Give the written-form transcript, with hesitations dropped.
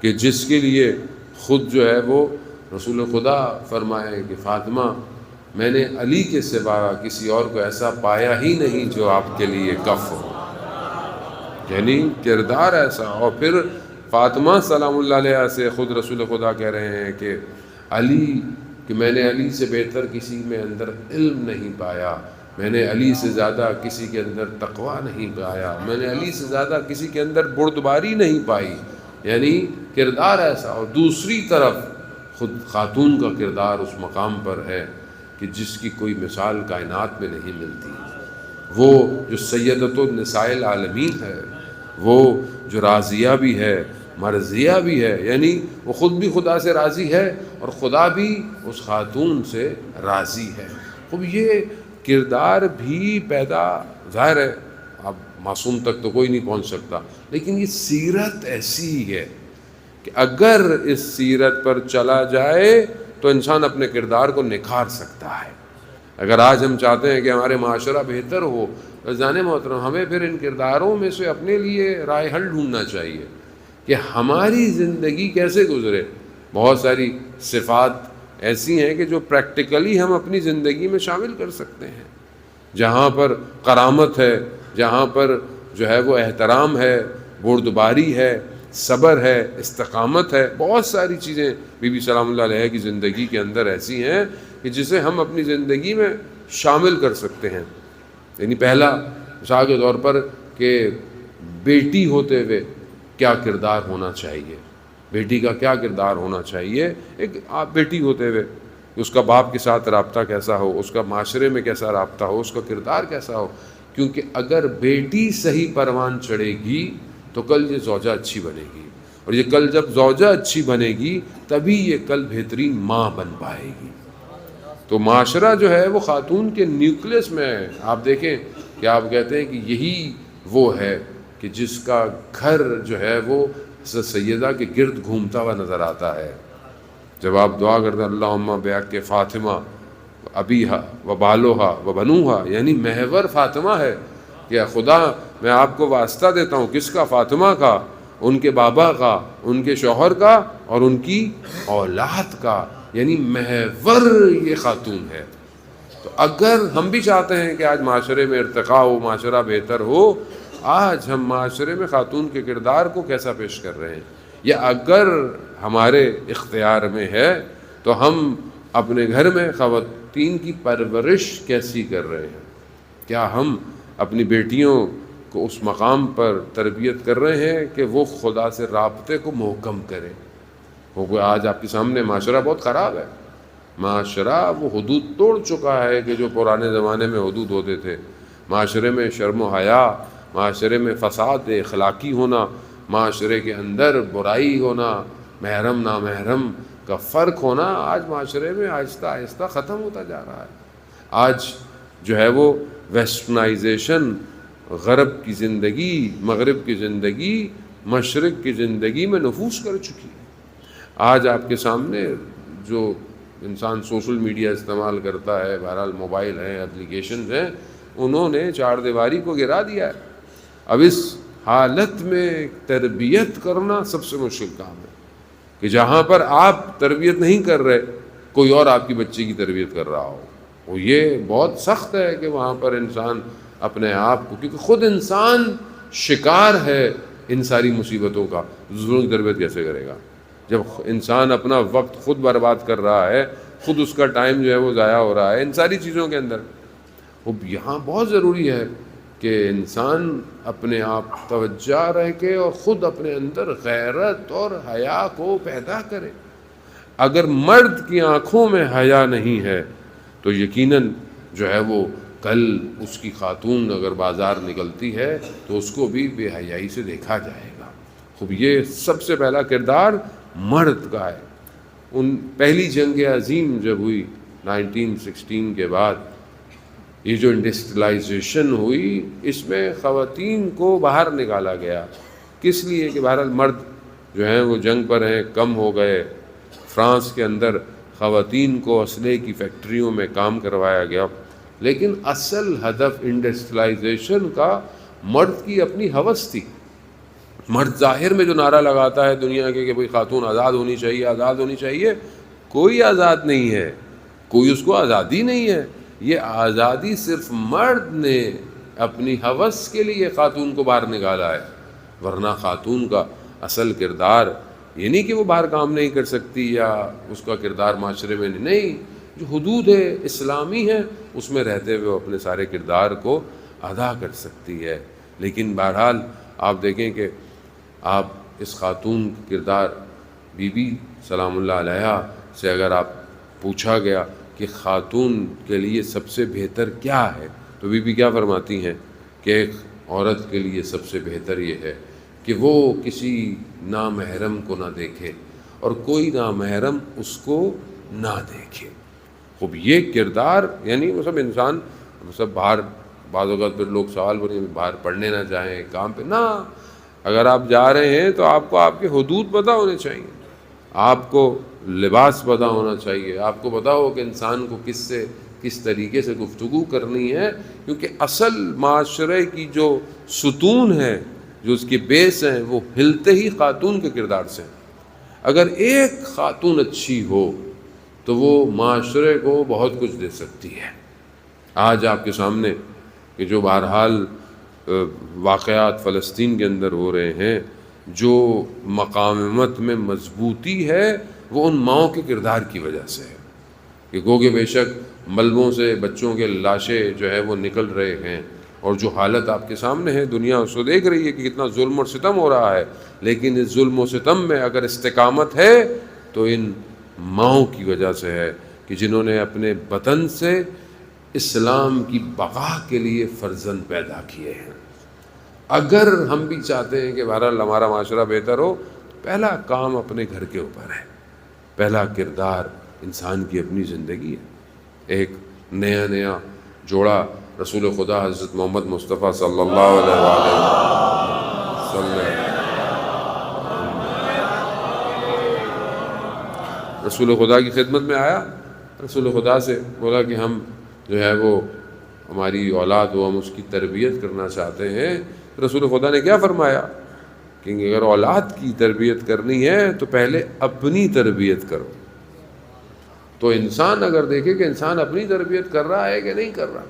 کہ جس کے لیے خود جو ہے وہ رسول خدا فرمائے کہ فاطمہ میں نے علی کے سوا کسی اور کو ایسا پایا ہی نہیں جو آپ کے لیے کف ہو، یعنی کردار ایسا۔ اور پھر فاطمہ سلام اللہ علیہ سے خود رسول خدا کہہ رہے ہیں کہ علی، کہ میں نے علی سے بہتر کسی میں اندر علم نہیں پایا، میں نے علی سے زیادہ کسی کے اندر تقوی نہیں پایا، میں نے علی سے زیادہ کسی کے اندر بردباری نہیں پائی، یعنی کردار ایسا۔ اور دوسری طرف خود خاتون کا کردار اس مقام پر ہے کہ جس کی کوئی مثال کائنات میں نہیں ملتی، وہ جو سیدۃ النساء العالمین ہے، وہ جو راضیہ بھی ہے مرضیہ بھی ہے، یعنی وہ خود بھی خدا سے راضی ہے اور خدا بھی اس خاتون سے راضی ہے۔ اب یہ کردار بھی پیدا، ظاہر ہے اب معصوم تک تو کوئی نہیں پہنچ سکتا، لیکن یہ سیرت ایسی ہی ہے کہ اگر اس سیرت پر چلا جائے تو انسان اپنے کردار کو نکھار سکتا ہے۔ اگر آج ہم چاہتے ہیں کہ ہمارے معاشرہ بہتر ہو، عزیزان محترم ہمیں پھر ان کرداروں میں سے اپنے لیے رائے حل ڈھونڈنا چاہیے کہ ہماری زندگی کیسے گزرے۔ بہت ساری صفات ایسی ہیں کہ جو پریکٹیکلی ہم اپنی زندگی میں شامل کر سکتے ہیں، جہاں پر کرامت ہے، جہاں پر جو ہے وہ احترام ہے، بردباری ہے، صبر ہے، استقامت ہے، بہت ساری چیزیں بی بی سلام اللہ علیہ کی زندگی کے اندر ایسی ہیں کہ جسے ہم اپنی زندگی میں شامل کر سکتے ہیں۔ یعنی پہلا مثال کے طور پر کہ بیٹی ہوتے ہوئے کیا کردار ہونا چاہیے، بیٹی کا کیا کردار ہونا چاہیے، ایک آپ بیٹی ہوتے ہوئے اس کا باپ کے ساتھ رابطہ کیسا ہو، اس کا معاشرے میں کیسا رابطہ ہو، اس کا کردار کیسا ہو، کیونکہ اگر بیٹی صحیح پروان چڑھے گی تو کل یہ زوجہ اچھی بنے گی، اور یہ کل جب زوجہ اچھی بنے گی تبھی یہ کل بہترین ماں بن پائے گی۔ تو معاشرہ جو ہے وہ خاتون کے نیوکلس میں ہے۔ آپ دیکھیں کہ آپ کہتے ہیں کہ یہی وہ ہے کہ جس کا گھر جو ہے وہ سیدہ کے گرد گھومتا ہوا نظر آتا ہے۔ جب آپ دعا کرتے ہیں اللہم بحق فاطمہ ابیہا و بالوہا و بنوہا، یعنی محور فاطمہ ہے کہ خدا میں آپ کو واسطہ دیتا ہوں، کس کا؟ فاطمہ کا، ان کے بابا کا، ان کے شوہر کا اور ان کی اولاد کا، یعنی محور یہ خاتون ہے۔ تو اگر ہم بھی چاہتے ہیں کہ آج معاشرے میں ارتقاء ہو، معاشرہ بہتر ہو، آج ہم معاشرے میں خاتون کے کردار کو کیسا پیش کر رہے ہیں، یا اگر ہمارے اختیار میں ہے تو ہم اپنے گھر میں خواتین کی پرورش کیسی کر رہے ہیں؟ کیا ہم اپنی بیٹیوں کو اس مقام پر تربیت کر رہے ہیں کہ وہ خدا سے رابطے کو محکم کریں؟ کیونکہ آج آپ کے سامنے معاشرہ بہت خراب ہے، معاشرہ وہ حدود توڑ چکا ہے کہ جو پرانے زمانے میں حدود ہوتے تھے۔ معاشرے میں شرم و حیا، معاشرے میں فساد اخلاقی ہونا، معاشرے کے اندر برائی ہونا، محرم نامحرم کا فرق ہونا، آج معاشرے میں آہستہ آہستہ ختم ہوتا جا رہا ہے۔ آج جو ہے وہ ویسٹرنائزیشن، غرب کی زندگی، مغرب کی زندگی مشرق کی زندگی میں نفوذ کر چکی ہے۔ آج آپ کے سامنے جو انسان سوشل میڈیا استعمال کرتا ہے، بہرحال موبائل ہیں، اپلیکیشنز ہیں، انہوں نے چار دیواری کو گرا دیا ہے۔ اب اس حالت میں تربیت کرنا سب سے مشکل کام ہے کہ جہاں پر آپ تربیت نہیں کر رہے، کوئی اور آپ کی بچی کی تربیت کر رہا ہو، وہ یہ بہت سخت ہے کہ وہاں پر انسان اپنے آپ کو، کیونکہ خود انسان شکار ہے ان ساری مصیبتوں کا، دوسروں کی تربیت کیسے کرے گا؟ جب انسان اپنا وقت خود برباد کر رہا ہے، خود اس کا ٹائم جو ہے وہ ضائع ہو رہا ہے ان ساری چیزوں کے اندر۔ وہ یہاں بہت ضروری ہے کہ انسان اپنے آپ توجہ رہ کے اور خود اپنے اندر غیرت اور حیا کو پیدا کرے۔ اگر مرد کی آنکھوں میں حیا نہیں ہے تو یقیناً جو ہے وہ کل اس کی خاتون اگر بازار نکلتی ہے تو اس کو بھی بے حیائی سے دیکھا جائے گا۔ خوب یہ سب سے پہلا کردار مرد کا ہے۔ پہلی جنگ عظیم جب ہوئی 1916 کے بعد، یہ جو انڈسٹریلائزیشن ہوئی، اس میں خواتین کو باہر نکالا گیا۔ کس لیے؟ کہ بہرحال مرد جو ہیں وہ جنگ پر ہیں، کم ہو گئے۔ فرانس کے اندر خواتین کو اسلحے کی فیکٹریوں میں کام کروایا گیا، لیکن اصل ہدف انڈسٹریلائزیشن کا مرد کی اپنی ہوس تھی مرد ظاہر میں جو نعرہ لگاتا ہے دنیا کے کہ بھئی خاتون آزاد ہونی چاہیے، آزاد ہونی چاہیے، کوئی آزاد نہیں ہے، کوئی اس کو آزادی نہیں ہے. یہ آزادی صرف مرد نے اپنی ہوس کے لیے خاتون کو باہر نکالا ہے، ورنہ خاتون کا اصل کردار یہ نہیں کہ وہ باہر کام نہیں کر سکتی یا اس کا کردار معاشرے میں نہیں. جو حدود ہے اسلامی ہے اس میں رہتے ہوئے وہ اپنے سارے کردار کو ادا کر سکتی ہے. لیکن بہرحال آپ دیکھیں کہ آپ اس خاتون کردار بی بی سلام اللہ علیہا سے اگر آپ پوچھا گیا کہ خاتون کے لیے سب سے بہتر کیا ہے تو بی بی کیا فرماتی ہیں کہ ایک عورت کے لیے سب سے بہتر یہ ہے کہ وہ کسی نامحرم کو نہ دیکھے اور کوئی نامحرم اس کو نہ دیکھے. خوب یہ کردار یعنی وہ سب انسان سب باہر بعض اوقات پھر لوگ سوال بولیں باہر پڑھنے نہ جائیں کام پہ نہ. اگر آپ جا رہے ہیں تو آپ کو آپ کے حدود پتہ ہونے چاہیے، آپ کو لباس پتہ ہونا چاہیے، آپ کو پتہ ہو کہ انسان کو کس طریقے سے گفتگو کرنی ہے، کیونکہ اصل معاشرے کی جو ستون ہے، جو اس کی بیس ہیں، وہ ہلتے ہی خاتون کے کردار سے. اگر ایک خاتون اچھی ہو تو وہ معاشرے کو بہت کچھ دے سکتی ہے. آج آپ کے سامنے کہ جو بہرحال واقعات فلسطین کے اندر ہو رہے ہیں، جو مقاومت میں مضبوطی ہے وہ ان ماؤں کے کردار کی وجہ سے ہے کہ گو کہ بے شک ملبوں سے بچوں کے لاشیں جو ہے وہ نکل رہے ہیں اور جو حالت آپ کے سامنے ہے دنیا اس کو دیکھ رہی ہے کہ کتنا ظلم اور ستم ہو رہا ہے. لیکن اس ظلم و ستم میں اگر استقامت ہے تو ان ماؤں کی وجہ سے ہے کہ جنہوں نے اپنے وطن سے اسلام کی بقا کے لیے فرزند پیدا کیے ہیں. اگر ہم بھی چاہتے ہیں کہ بہرحال ہمارا معاشرہ بہتر ہو، پہلا کام اپنے گھر کے اوپر ہے، پہلا کردار انسان کی اپنی زندگی ہے. ایک نیا جوڑا رسول خدا حضرت محمد مصطفیٰ صلی اللہ علیہ وسلم رسول خدا کی خدمت میں آیا. رسول خدا سے بولا کہ ہم جو ہے وہ ہماری اولاد ہو، ہم اس کی تربیت کرنا چاہتے ہیں. رسول خدا نے کیا فرمایا کہ اگر اولاد کی تربیت کرنی ہے تو پہلے اپنی تربیت کرو. تو انسان اگر دیکھے کہ انسان اپنی تربیت کر رہا ہے کہ نہیں کر رہا،